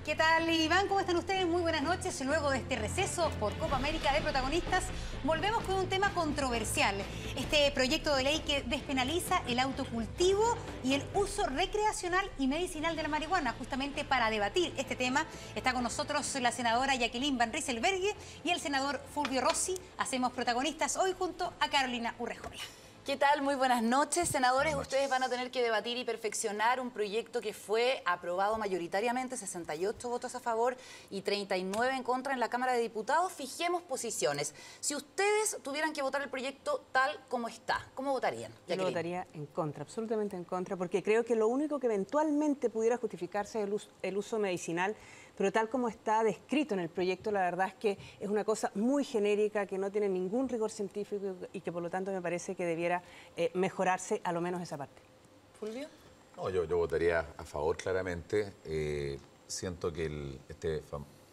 ¿Qué tal, Iván? ¿Cómo están ustedes? Muy buenas noches. Luego de este receso por Copa América de protagonistas, volvemos con un tema controversial. Este proyecto de ley que despenaliza el autocultivo y el uso recreacional y medicinal de la marihuana. Justamente para debatir este tema está con nosotros la senadora Jacqueline Van Rysselberghe y el senador Fulvio Rossi. Hacemos protagonistas hoy junto a Carolina Urrejola. ¿Qué tal? Muy buenas noches, senadores. Ustedes van a tener que debatir y perfeccionar un proyecto que fue aprobado mayoritariamente, 68 votos a favor y 39 en contra en la Cámara de Diputados. Fijemos posiciones. Si ustedes tuvieran que votar el proyecto tal como está, ¿cómo votarían? Yo lo votaría en contra, absolutamente en contra, porque creo que lo único que eventualmente pudiera justificarse es el uso medicinal, pero tal como está descrito en el proyecto, la verdad es que es una cosa muy genérica, que no tiene ningún rigor científico y que por lo tanto me parece que debiera mejorarse a lo menos esa parte. ¿Fulvio? No, yo votaría a favor claramente. Siento que este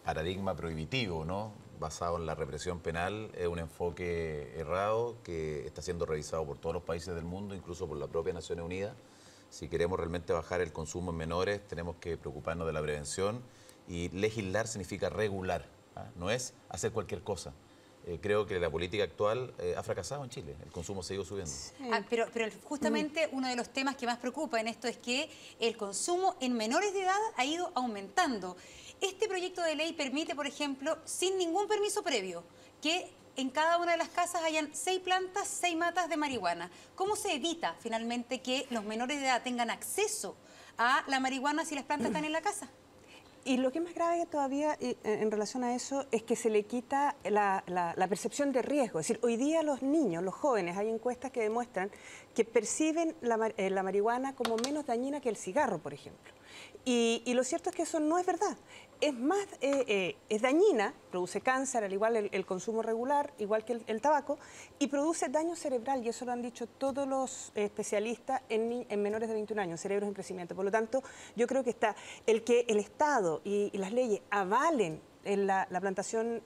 paradigma prohibitivo, ¿no?, basado en la represión penal, es un enfoque errado que está siendo revisado por todos los países del mundo, incluso por la propia Naciones Unidas. Si queremos realmente bajar el consumo en menores, tenemos que preocuparnos de la prevención, y legislar significa regular, ¿ah? No es hacer cualquier cosa. Creo que la política actual ha fracasado en Chile. El consumo se ha ido subiendo. Sí. Pero justamente uno de los temas que más preocupa en esto es que el consumo en menores de edad ha ido aumentando. Este proyecto de ley permite, por ejemplo, sin ningún permiso previo, que en cada una de las casas hayan 6 plantas, 6 matas de marihuana. ¿Cómo se evita finalmente que los menores de edad tengan acceso a la marihuana si las plantas están en la casa? Y lo que es más grave todavía en relación a eso es que se le quita la percepción de riesgo. Es decir, hoy día los niños, los jóvenes, hay encuestas que demuestran que perciben la marihuana como menos dañina que el cigarro, por ejemplo. Y lo cierto es que eso no es verdad. Es más, es dañina, produce cáncer, al igual el consumo regular, igual que el tabaco, y produce daño cerebral, y eso lo han dicho todos los especialistas en menores de 21 años, cerebros en crecimiento. Por lo tanto, yo creo que está el que el Estado y las leyes avalen en la plantación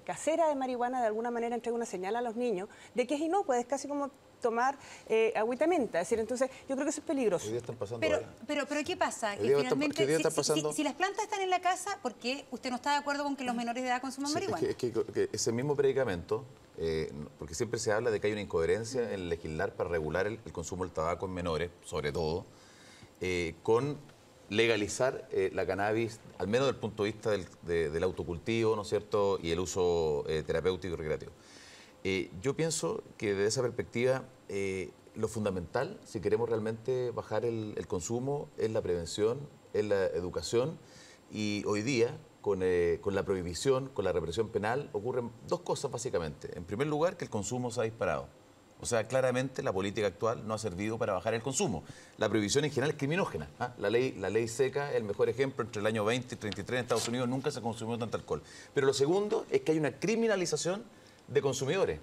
casera de marihuana, de alguna manera entrega una señal a los niños de que es inocua, es casi como tomar agüita menta. Es decir, entonces yo creo que eso es peligroso. Hoy día están pasando, pero ¿qué pasa? Que finalmente, si las plantas están en la casa, ¿por qué usted no está de acuerdo con que los menores de edad consuman marihuana? Es que ese mismo predicamento, porque siempre se habla de que hay una incoherencia en legislar para regular el consumo del tabaco en menores, sobre todo, con legalizar la cannabis, al menos desde el punto de vista del autocultivo, ¿no es cierto?, y el uso terapéutico y recreativo. Yo pienso que desde esa perspectiva lo fundamental, si queremos realmente bajar el consumo, es la prevención, es la educación, y hoy día, con la prohibición, con la represión penal, ocurren dos cosas básicamente. En primer lugar, que el consumo se ha disparado. O sea, claramente la política actual no ha servido para bajar el consumo. La prohibición en general es criminógena, ¿ah? La ley seca es el mejor ejemplo. Entre el año 20 y 33 en Estados Unidos nunca se consumió tanto alcohol. Pero lo segundo es que hay una criminalización de consumidores.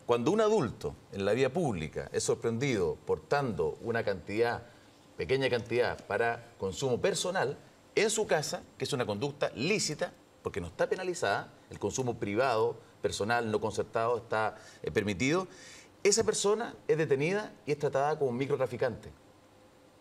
Cuando un adulto en la vía pública es sorprendido portando una pequeña cantidad para consumo personal en su casa, que es una conducta lícita, porque no está penalizada, el consumo privado, personal, no concertado, está permitido, esa persona es detenida y es tratada como un microtraficante.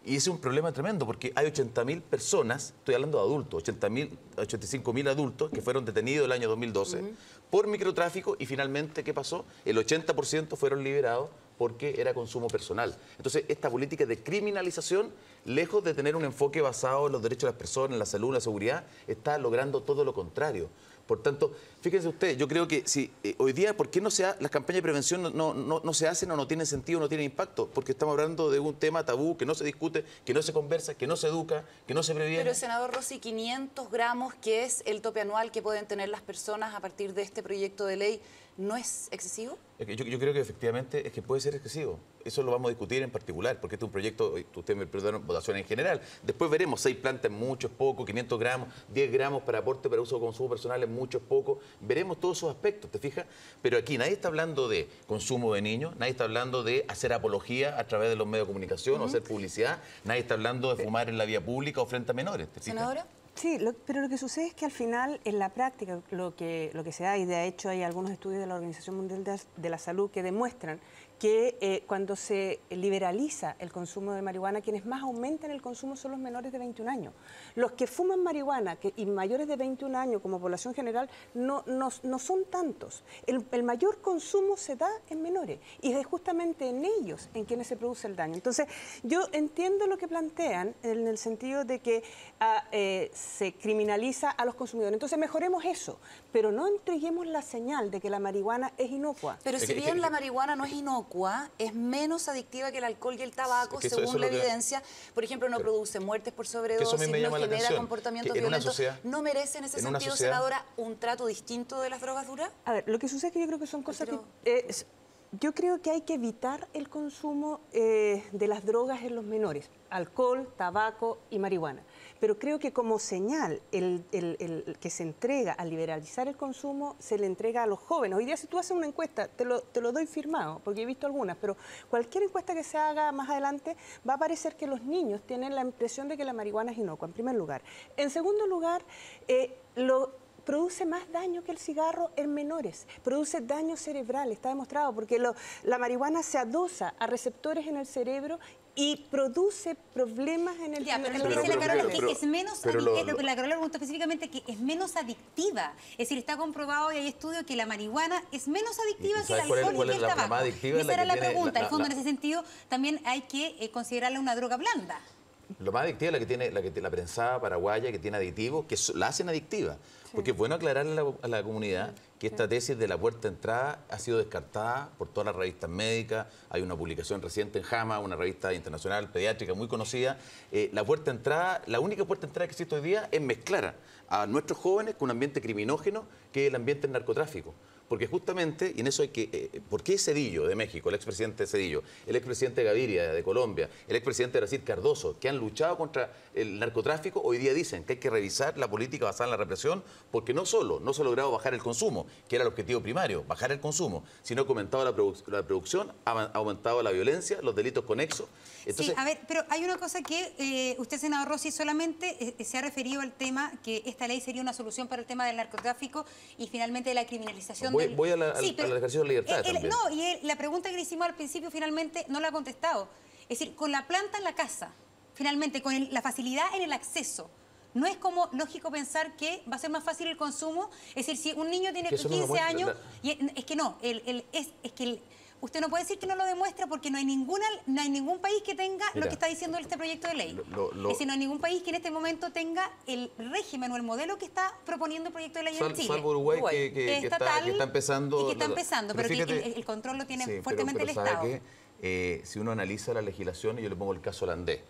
Y ese es un problema tremendo, porque hay 80.000 personas, estoy hablando de adultos, 85.000 adultos que fueron detenidos el año 2012 por microtráfico, y finalmente, ¿qué pasó? El 80% fueron liberados porque era consumo personal. Entonces, esta política de criminalización, lejos de tener un enfoque basado en los derechos de las personas, en la salud, en la seguridad, está logrando todo lo contrario. Por tanto, fíjense ustedes, yo creo que si hoy día, ¿por qué las campañas de prevención no se hacen o no tienen sentido, no tienen impacto? Porque estamos hablando de un tema tabú que no se discute, que no se conversa, que no se educa, que no se previene. Pero, senador Rossi, 500 gramos, que es el tope anual que pueden tener las personas a partir de este proyecto de ley, ¿no es excesivo? Yo creo que efectivamente es que puede ser excesivo. Eso lo vamos a discutir en particular, porque este es un proyecto, usted me perdona, votación en general. Después veremos, 6 plantas es mucho, es poco, 500 gramos, 10 gramos para aporte para uso de consumo personal es mucho, es poco. Veremos todos esos aspectos, ¿te fijas? Pero aquí nadie está hablando de consumo de niños, nadie está hablando de hacer apología a través de los medios de comunicación o hacer publicidad, nadie está hablando de fumar en la vía pública o frente a menores, ¿te fijas? ¿Senadora? Sí, pero lo que sucede es que al final, en la práctica, lo que se da, y de hecho hay algunos estudios de la Organización Mundial de la Salud que demuestran que cuando se liberaliza el consumo de marihuana, quienes más aumentan el consumo son los menores de 21 años. Los que fuman marihuana y mayores de 21 años como población general no son tantos. El mayor consumo se da en menores y es justamente en ellos en quienes se produce el daño. Entonces, yo entiendo lo que plantean en el sentido de que se criminaliza a los consumidores. Entonces, mejoremos eso, pero no entreguemos la señal de que la marihuana es inocua. Pero si bien la marihuana no es inocua, es menos adictiva que el alcohol y el tabaco, según la evidencia. Por ejemplo, no produce muertes por sobredosis, no genera comportamientos violentos. ¿No merece en ese sentido, senadora, un trato distinto de las drogas duras? A ver, lo que sucede es que yo creo que son cosas que... yo creo que hay que evitar el consumo de las drogas en los menores, alcohol, tabaco y marihuana. Pero creo que como señal, el que se entrega al liberalizar el consumo, se le entrega a los jóvenes. Hoy día, si tú haces una encuesta, te lo doy firmado, porque he visto algunas, pero cualquier encuesta que se haga más adelante, va a parecer que los niños tienen la impresión de que la marihuana es inocua, en primer lugar. En segundo lugar, produce más daño que el cigarro en menores, produce daño cerebral, está demostrado, porque la marihuana se adosa a receptores en el cerebro y produce problemas en el cerebro. Pero lo que dice la Carola es que es menos adictiva, la Carola preguntó específicamente que es menos adictiva, es decir, está comprobado y hay estudios que la marihuana es menos adictiva que el alcohol y el tabaco. Esa era la pregunta, en el fondo en ese sentido también hay que considerarla una droga blanda. Lo más adictiva es la prensada paraguaya, que tiene aditivos, que la hacen adictiva. Sí. Porque es bueno aclararle a la comunidad que esta tesis de la puerta de entrada ha sido descartada por todas las revistas médicas. Hay una publicación reciente en JAMA, una revista internacional pediátrica muy conocida. La puerta de entrada, la única puerta de entrada que existe hoy día es mezclar a nuestros jóvenes con un ambiente criminógeno que es el ambiente del narcotráfico. Porque justamente, y en eso hay que... ¿Por qué Zedillo de México, el expresidente Zedillo, el expresidente Gaviria de Colombia, el expresidente Brasil Cardoso, que han luchado contra el narcotráfico, hoy día dicen que hay que revisar la política basada en la represión, porque no solo no se ha logrado bajar el consumo, que era el objetivo primario, bajar el consumo, sino que ha aumentado la producción, ha aumentado la violencia, los delitos conexos. Entonces, sí, a ver, pero hay una cosa que usted, senador Rossi, solamente se ha referido al tema que esta ley sería una solución para el tema del narcotráfico y finalmente de la criminalización. Voy al ejercicio de la libertad también. No, y la pregunta que le hicimos al principio finalmente no la ha contestado. Es decir, con la planta en la casa, finalmente, con la facilidad en el acceso, ¿no es como lógico pensar que va a ser más fácil el consumo? Es decir, si un niño tiene 15 años... Es que no, usted no puede decir que no lo demuestra porque no hay ningún país que tenga lo que está diciendo este proyecto de ley. Es decir, no hay ningún país que en este momento tenga el régimen o el modelo que está proponiendo el proyecto de ley en Chile. Salvo Uruguay, que está empezando. Y que está empezando, pero fíjate, que el control lo tiene fuertemente el Estado. Si uno analiza la legislación, y yo le pongo el caso holandés,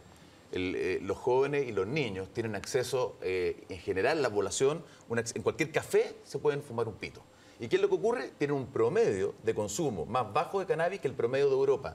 los jóvenes y los niños tienen acceso, en general la población, en cualquier café se pueden fumar un pito. ¿Y qué es lo que ocurre? Tienen un promedio de consumo más bajo de cannabis que el promedio de Europa.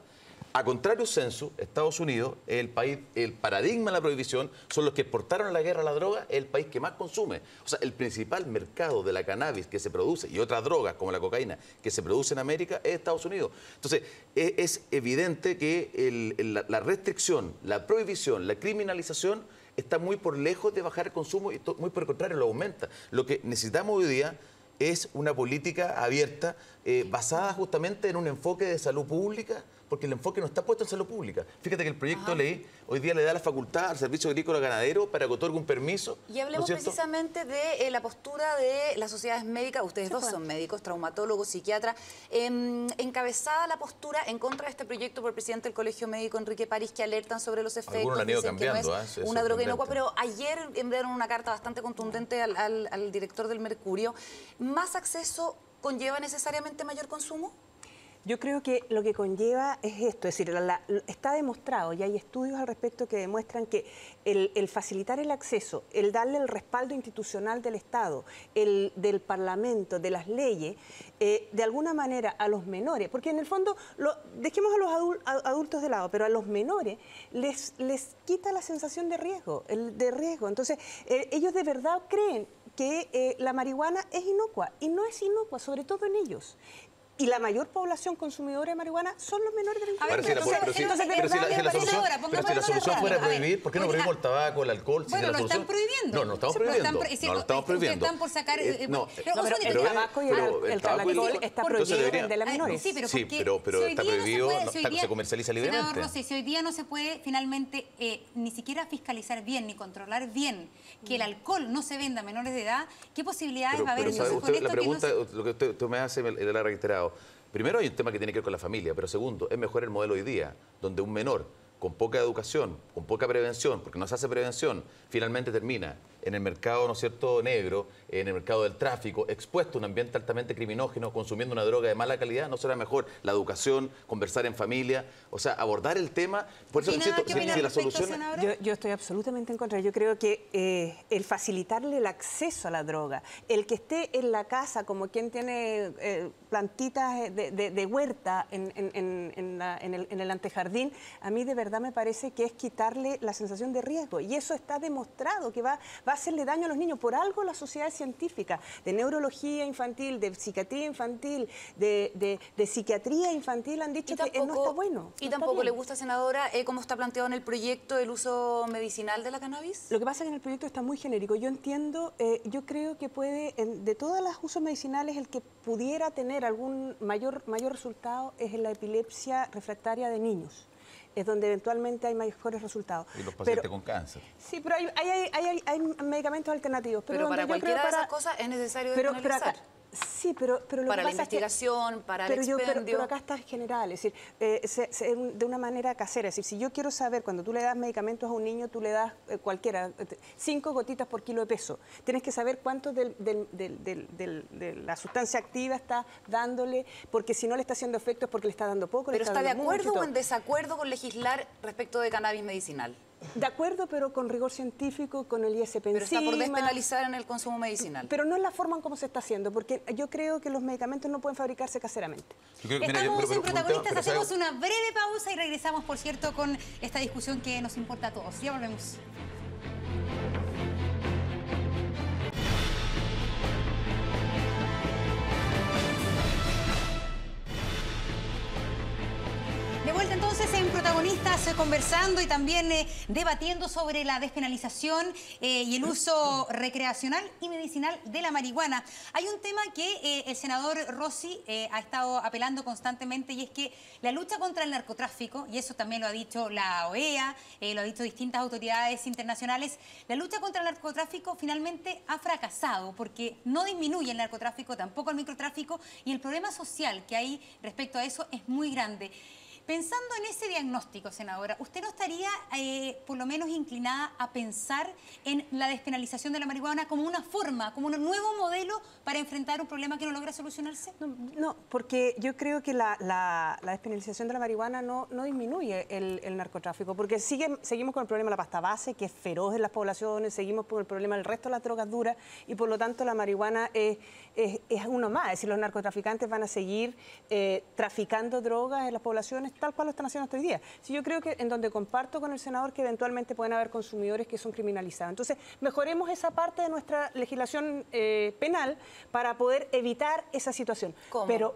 A contrario censo, Estados Unidos, el paradigma de la prohibición, son los que exportaron a la guerra a la droga, es el país que más consume. O sea, el principal mercado de la cannabis que se produce, y otras drogas como la cocaína, que se produce en América, es Estados Unidos. Entonces, es evidente que la restricción, la prohibición, la criminalización está muy por lejos de bajar el consumo y muy por el contrario, lo aumenta. Lo que necesitamos hoy día es una política abierta basada justamente en un enfoque de salud pública, porque el enfoque no está puesto en salud pública. Fíjate que el proyecto de ley hoy día le da la facultad al Servicio Agrícola Ganadero para que otorgue un permiso. Y hablemos precisamente de la postura de las sociedades médicas. Ustedes dos son médicos, traumatólogos, psiquiatras. Encabezada la postura en contra de este proyecto por el presidente del Colegio Médico, Enrique París, que alertan sobre los efectos. Algunos han ido cambiando, que no es una droga inocua, pero ayer enviaron una carta bastante contundente al director del Mercurio. ¿Más acceso conlleva necesariamente mayor consumo? Yo creo que lo que conlleva es esto, es decir, está demostrado y hay estudios al respecto que demuestran que el facilitar el acceso, el darle el respaldo institucional del Estado, del Parlamento, de las leyes, de alguna manera a los menores, porque en el fondo, dejemos a los adultos de lado, pero a los menores les quita la sensación de riesgo, Entonces, ellos de verdad creen que la marihuana es inocua y no es inocua, sobre todo en ellos. y la mayor población consumidora de marihuana son los menores de 20 años. Pero si la solución fuera prohibir, ¿por qué no prohibimos el tabaco, el alcohol? Bueno, lo están prohibiendo. No, no estamos prohibiendo. No lo estamos prohibiendo. Están por sacar... No, pero el tabaco y el alcohol está prohibido vender a menores. Sí, pero está prohibido, se comercializa libremente. Senador Rossi, si hoy día no se puede finalmente ni siquiera fiscalizar bien ni controlar bien que el alcohol no se venda a menores de edad, ¿qué posibilidades va a haber? Pero usted, la pregunta, lo que usted me hace, le la ha reiterado. Primero hay un tema que tiene que ver con la familia, pero segundo, es mejor el modelo hoy día, donde un menor con poca educación, con poca prevención, porque no se hace prevención, finalmente termina en el mercado, ¿no es cierto?, negro, en el mercado del tráfico, expuesto a un ambiente altamente criminógeno, consumiendo una droga de mala calidad. ¿No será mejor la educación, conversar en familia? O sea, abordar el tema. Por eso insisto, si la solución... Yo estoy absolutamente en contra. Yo creo que el facilitarle el acceso a la droga, el que esté en la casa como quien tiene plantitas de huerta en el antejardín, a mí de verdad me parece que es quitarle la sensación de riesgo. Y eso está demostrado que va a hacerle daño a los niños. Por algo las sociedades científicas de neurología infantil, de psiquiatría infantil, de psiquiatría infantil han dicho que no está bueno. ¿Y tampoco le gusta, senadora, cómo está planteado en el proyecto el uso medicinal de la cannabis? Lo que pasa es que en el proyecto está muy genérico. Yo entiendo, yo creo que puede, de todos los usos medicinales, el que pudiera tener algún mayor resultado es en la epilepsia refractaria de niños. Es donde eventualmente hay mejores resultados. Y los pacientes con cáncer. Sí, pero hay medicamentos alternativos. Pero para cualquiera de esas cosas es necesario despenalizar. Sí, pero lo para que la pasa investigación, es que, para el expendio. Pero acá está general, es decir, de una manera casera. Es decir, si yo quiero saber, cuando tú le das medicamentos a un niño, tú le das cualquiera, 5 gotitas por kilo de peso. Tienes que saber cuánto de la sustancia activa está dándole, porque si no le está haciendo efecto es porque le está dando poco. ¿Pero está de acuerdo o en mucho, desacuerdo con legislar respecto de cannabis medicinal? De acuerdo, pero con rigor científico, con el ISP Pero está por despenalizar en el consumo medicinal. Pero no es la forma en cómo se está haciendo, porque yo creo que los medicamentos no pueden fabricarse caseramente. Estamos en Protagonistas, hacemos una breve pausa y regresamos, por cierto, con esta discusión que nos importa a todos. Ya volvemos. De vuelta entonces en Protagonistas, conversando y también debatiendo sobre la despenalización y el uso recreacional y medicinal de la marihuana. Hay un tema que el senador Rossi ha estado apelando constantemente, y es que la lucha contra el narcotráfico, y eso también lo ha dicho la OEA, lo ha dicho distintas autoridades internacionales, la lucha contra el narcotráfico finalmente ha fracasado porque no disminuye el narcotráfico, tampoco el microtráfico, y el problema social que hay respecto a eso es muy grande. Pensando en ese diagnóstico, senadora, ¿usted no estaría por lo menos inclinada a pensar en la despenalización de la marihuana como una forma, como un nuevo modelo para enfrentar un problema que no logra solucionarse? No, porque yo creo que la despenalización de la marihuana no disminuye el narcotráfico, porque seguimos con el problema de la pasta base, que es feroz en las poblaciones, seguimos con el problema del resto de las drogas duras, y por lo tanto la marihuana es uno más. Es decir, los narcotraficantes van a seguir traficando drogas en las poblaciones tal cual lo están haciendo hasta hoy día. Sí, yo creo que en donde comparto con el senador que eventualmente pueden haber consumidores que son criminalizados. Entonces, mejoremos esa parte de nuestra legislación penal para poder evitar esa situación. ¿Cómo? Pero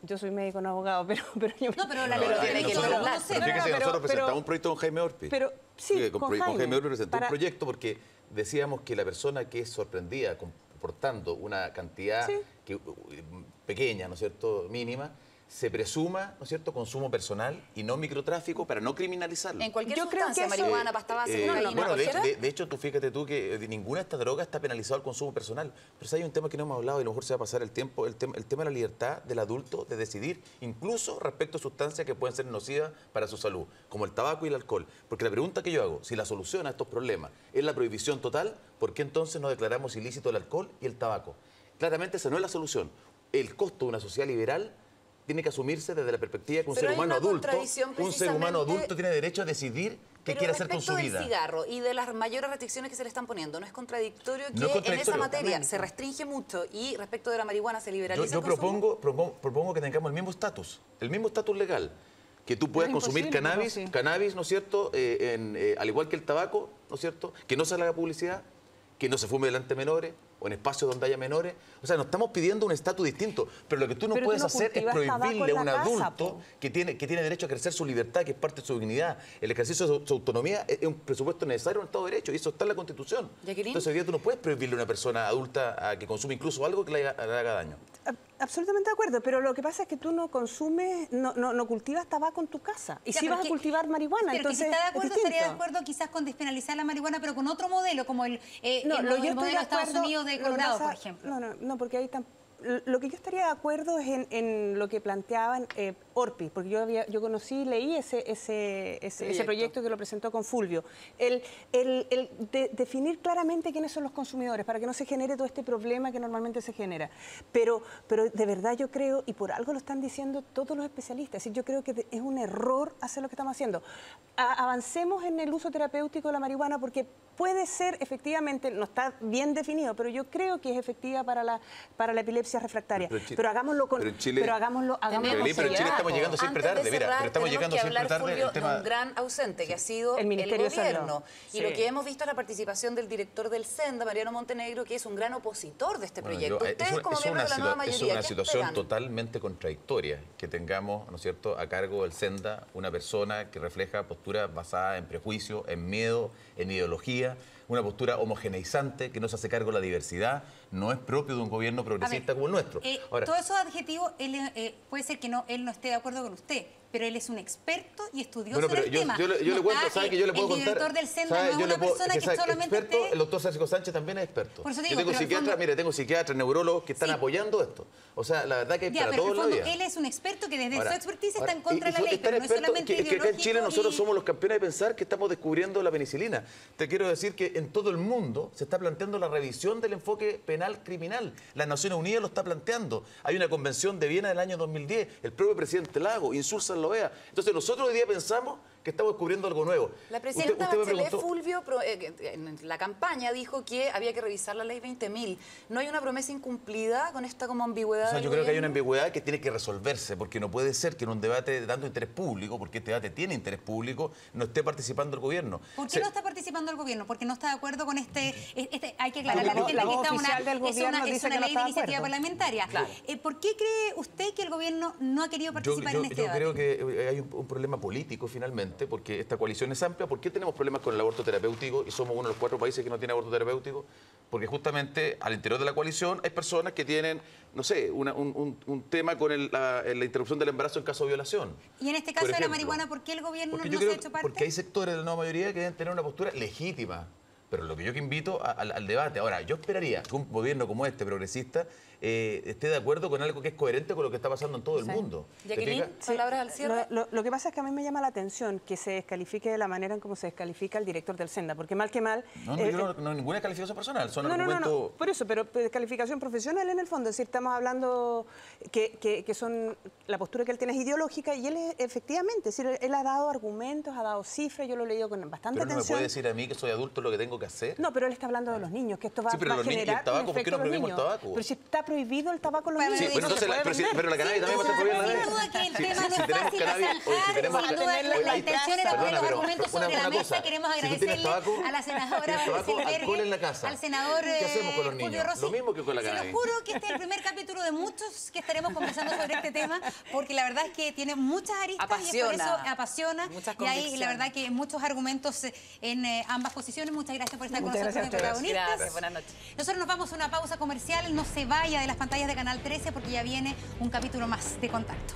yo soy médico, no abogado, pero yo... No, pero la ley tiene que nosotros presentamos un proyecto con Jaime Orpi. Pero sí, con Jaime Orpi presentó un proyecto porque decíamos que la persona que es sorprendida comportando una cantidad pequeña, ¿no es cierto?, mínima, se presuma, ¿no es cierto?, consumo personal y no microtráfico para no criminalizarlo. En cualquier sustancia, marihuana, pasta base, cocaína, bueno, de hecho, fíjate tú que ninguna de estas drogas está penalizado el consumo personal. Pero si hay un tema que no hemos hablado y a lo mejor se va a pasar el tiempo, el tema de la libertad del adulto de decidir, incluso respecto a sustancias que pueden ser nocivas para su salud, como el tabaco y el alcohol. Porque la pregunta que yo hago, si la solución a estos problemas es la prohibición total, ¿por qué entonces no declaramos ilícito el alcohol y el tabaco? Claramente esa no es la solución. El costo de una sociedad liberal tiene que asumirse desde la perspectiva que un ser humano adulto tiene derecho a decidir qué quiere hacer con su vida. Respecto del cigarro y de las mayores restricciones que se le están poniendo, ¿no es contradictorio que en esa materia se restringe mucho y respecto de la marihuana se liberaliza yo propongo que tengamos el mismo estatus legal, que tú puedas consumir cannabis, ¿no es cierto?, al igual que el tabaco, ¿no es cierto?, que no se haga publicidad, que no se fume delante de menores o en espacios donde haya menores. O sea, no estamos pidiendo un estatus distinto, pero lo que tú no puedes hacer es prohibirle a un adulto que tiene derecho a ejercer su libertad, que es parte de su dignidad. El ejercicio de su autonomía es un presupuesto necesario en un Estado de Derecho y eso está en la Constitución. Entonces hoy día tú no puedes prohibirle a una persona adulta a que consuma incluso algo que le haga daño. Absolutamente de acuerdo, pero lo que pasa es que tú no consumes, no cultivas tabaco en tu casa. Y si vas a cultivar marihuana, pero entonces si está de acuerdo, estaría de acuerdo quizás con despenalizar la marihuana, pero con otro modelo, como el modelo de Estados Unidos de Colorado, por ejemplo. No, porque ahí tampoco. Lo que yo estaría de acuerdo es en lo que planteaban Orpi, porque yo conocí, leí ese proyecto que lo presentó con Fulvio. Definir claramente quiénes son los consumidores para que no se genere todo este problema que normalmente se genera. Pero de verdad yo creo, y por algo lo están diciendo todos los especialistas, es decir, yo creo que es un error hacer lo que estamos haciendo. Avancemos en el uso terapéutico de la marihuana porque puede ser, efectivamente, no está bien definido, pero yo creo que es efectiva para la epilepsia refractaria. Pero hagámoslo con... Pero hagámoslo en Chile estamos llegando siempre tarde, mira, pero estamos llegando siempre tarde. El tema de un gran ausente que ha sido el gobierno. Y lo que hemos visto es la participación del director del SENDA, Mariano Montenegro, que es un gran opositor de este proyecto. Ustedes como miembros de la nueva mayoría, es una situación totalmente contradictoria que tengamos, ¿no es cierto?, a cargo del SENDA una persona que refleja posturas basadas en prejuicio, en miedo, en ideología, una postura homogeneizante que no se hace cargo de la diversidad, no es propio de un gobierno progresista como el nuestro. Ahora, todos esos adjetivos, puede ser que él no esté de acuerdo con usted, pero él es un experto y estudioso del tema. Yo le cuento, ¿sabe que yo le puedo contar? El director del SENDA no es una persona que solamente experto, el doctor Sergio Sánchez también es experto. Por eso digo, yo tengo psiquiatras, mire, tengo psiquiatras, neurólogos que están apoyando esto. O sea, la verdad que hay para todos los días. Él es un experto que desde su expertise está en contra de la ley, pero no es solamente ideológico. Que acá en Chile nosotros somos los campeones de pensar que estamos descubriendo la penicilina. Te quiero decir que en todo el mundo se está planteando la revisión del enfoque penal criminal. Las Naciones Unidas lo está planteando. Hay una convención de Viena del año 2010. El propio presidente Lago, Insulza lo vea. Entonces nosotros hoy día pensamos que estamos descubriendo algo nuevo. La presidenta Bachelet Fulvio en la campaña dijo que había que revisar la ley 20.000. ¿No hay una promesa incumplida con esta como ambigüedad? O sea, yo creo que hay una ambigüedad que tiene que resolverse, porque no puede ser que en un debate de tanto interés público, porque este debate tiene interés público, no esté participando el gobierno. ¿Por qué no está participando el gobierno? Porque no está de acuerdo con hay que aclarar a la gente que es una ley de iniciativa parlamentaria. Claro. ¿Por qué cree usted que el gobierno no ha querido participar en este debate? Yo creo que hay un problema político finalmente, porque esta coalición es amplia. ¿Por qué tenemos problemas con el aborto terapéutico y somos uno de los 4 países que no tiene aborto terapéutico? Porque justamente al interior de la coalición hay personas que tienen, no sé, un tema con la interrupción del embarazo en caso de violación. Y en este caso de la marihuana, ¿por qué el gobierno no se ha hecho parte? Porque hay sectores de la nueva mayoría que deben tener una postura legítima. Pero lo que yo invito al debate. Ahora, yo esperaría que un gobierno como este, progresista, esté de acuerdo con algo que es coherente con lo que está pasando en todo el mundo. Jacqueline, palabras al cierre. Lo que pasa es que a mí me llama la atención que se descalifique de la manera en cómo se descalifica el director del SENDA, porque mal que mal... No, ninguna descalificación personal, son argumentos... No, por eso, pero descalificación profesional en el fondo. Es decir, estamos hablando que son... La postura que él tiene es ideológica y él efectivamente, es decir, él ha dado argumentos, ha dado cifras, yo lo he leído con bastante atención. ¿Pero no me puede decir a mí que soy adulto lo que tengo que hacer? No, pero él está hablando de los niños, que esto va a generar... Sí, pero el tabaco, ¿por qué no prohibimos el tabaco? Pero si está prohibido el tabaco, los niños... Sí, bueno, entonces, pero la cannabis también va a estar prohibida. Sin duda que el tema no es fácil de zanjar, sin duda la intención era poner los argumentos sobre la mesa. Queremos agradecerle a la senadora al senador Fulvio Rossi. Lo mismo que con la Se cannabis. lo juro que este es el primer capítulo de muchos que estaremos conversando sobre este tema, porque la verdad es que tiene muchas aristas y por eso apasiona. Y hay, la verdad, que muchos argumentos en ambas posiciones. Muchas gracias por estar con nosotros en Protagonistas. Gracias, buenas noches. Nosotros nos vamos a una pausa comercial. No se vaya de las pantallas de Canal 13 porque ya viene un capítulo más de Contacto.